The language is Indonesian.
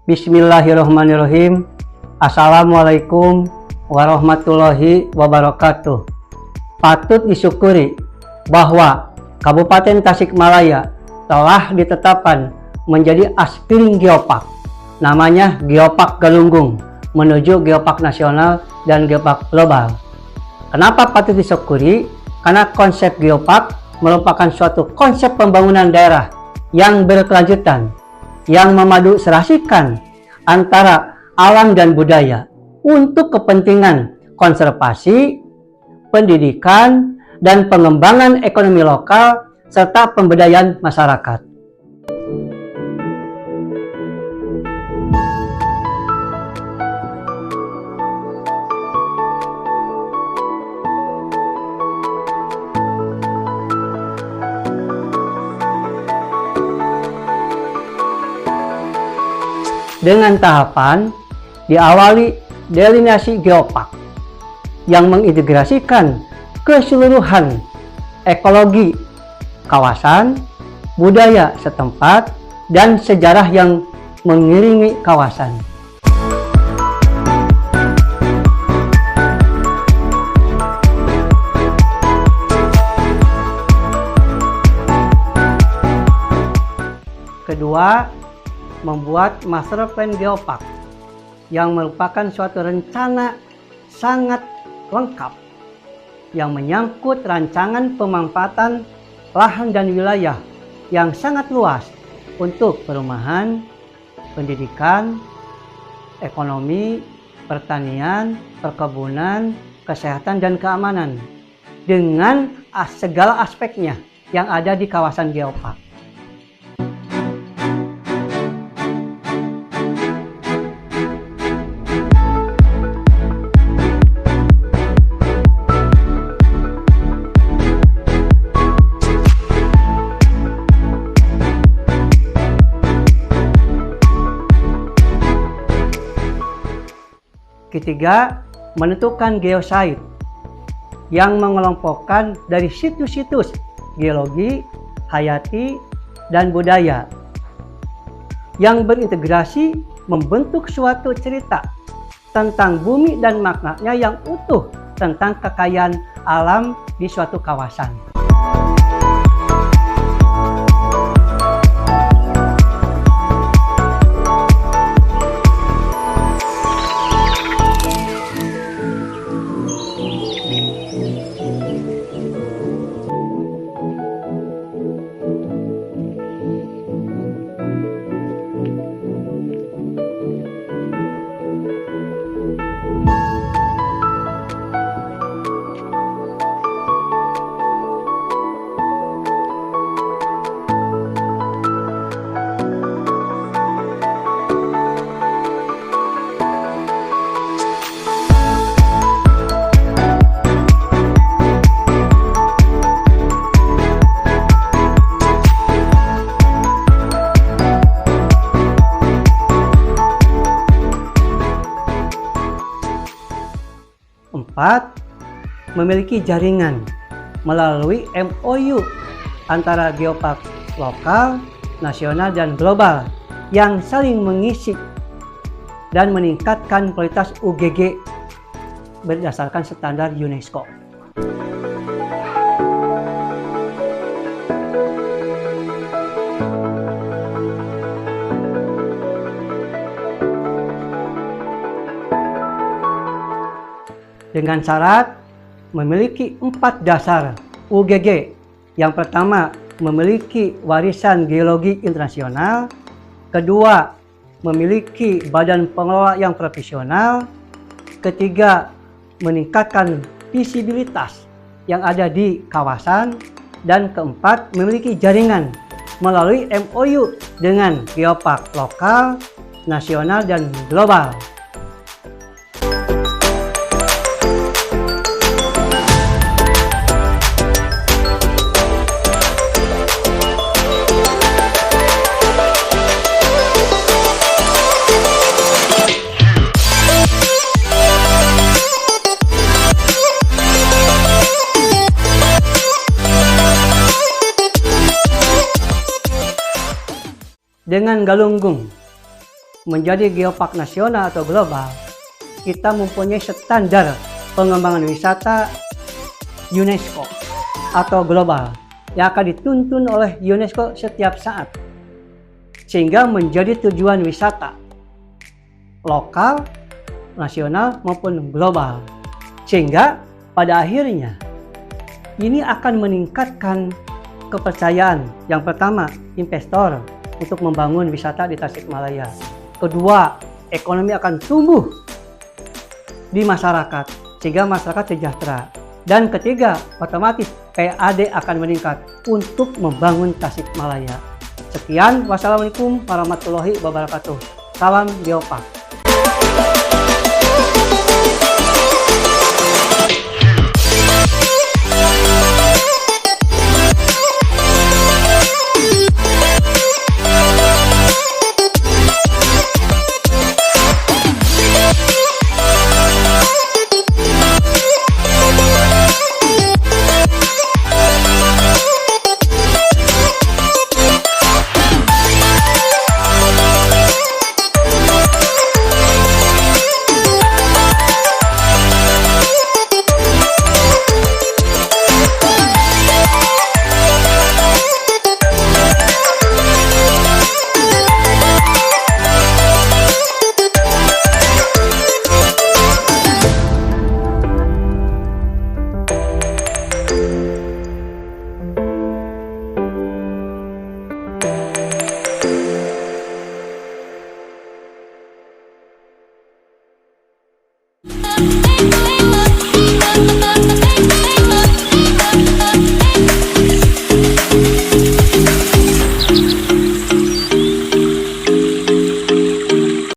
Bismillahirrahmanirrahim. Assalamualaikum warahmatullahi wabarakatuh. Patut disyukuri bahwa Kabupaten Tasikmalaya telah ditetapkan menjadi Aspiring Geopark. Namanya Geopark Galunggung menuju Geopark Nasional dan Geopark Global. Kenapa patut disyukuri? Karena konsep Geopark merupakan suatu konsep pembangunan daerah yang berkelanjutan, yang memadu serasikan antara alam dan budaya untuk kepentingan konservasi, pendidikan, dan pengembangan ekonomi lokal serta pemberdayaan masyarakat. Dengan tahapan diawali delineasi geopark yang mengintegrasikan keseluruhan ekologi kawasan, budaya setempat, dan sejarah yang mengiringi kawasan. Kedua, membuat Master Plan Geopark yang merupakan suatu rencana sangat lengkap yang menyangkut rancangan pemanfaatan lahan dan wilayah yang sangat luas untuk perumahan, pendidikan, ekonomi, pertanian, perkebunan, kesehatan, dan keamanan dengan segala aspeknya yang ada di kawasan geopark. Ketiga, menentukan geosite yang mengelompokkan dari situs-situs geologi, hayati, dan budaya yang berintegrasi membentuk suatu cerita tentang bumi dan maknanya yang utuh tentang kekayaan alam di suatu kawasan. Empat, memiliki jaringan melalui MOU antara geopark lokal, nasional, dan global yang saling mengisi dan meningkatkan kualitas UGG berdasarkan standar UNESCO. Dengan syarat memiliki 4 dasar UGG. Yang pertama, memiliki warisan geologi internasional. Kedua, memiliki badan pengelola yang profesional. Ketiga, meningkatkan visibilitas yang ada di kawasan. Dan keempat, memiliki jaringan melalui MOU dengan geopark lokal, nasional, dan global. Dengan Galunggung menjadi geopark nasional atau global, kita mempunyai standar pengembangan wisata UNESCO atau global yang akan dituntun oleh UNESCO setiap saat, sehingga menjadi tujuan wisata lokal, nasional maupun global, sehingga pada akhirnya ini akan meningkatkan kepercayaan. Yang pertama, investor untuk membangun wisata di Tasikmalaya. Kedua, ekonomi akan tumbuh di masyarakat sehingga masyarakat sejahtera. Dan ketiga, otomatis PAD akan meningkat untuk membangun Tasikmalaya. Sekian, wassalamualaikum warahmatullahi wabarakatuh. Salam Geopark.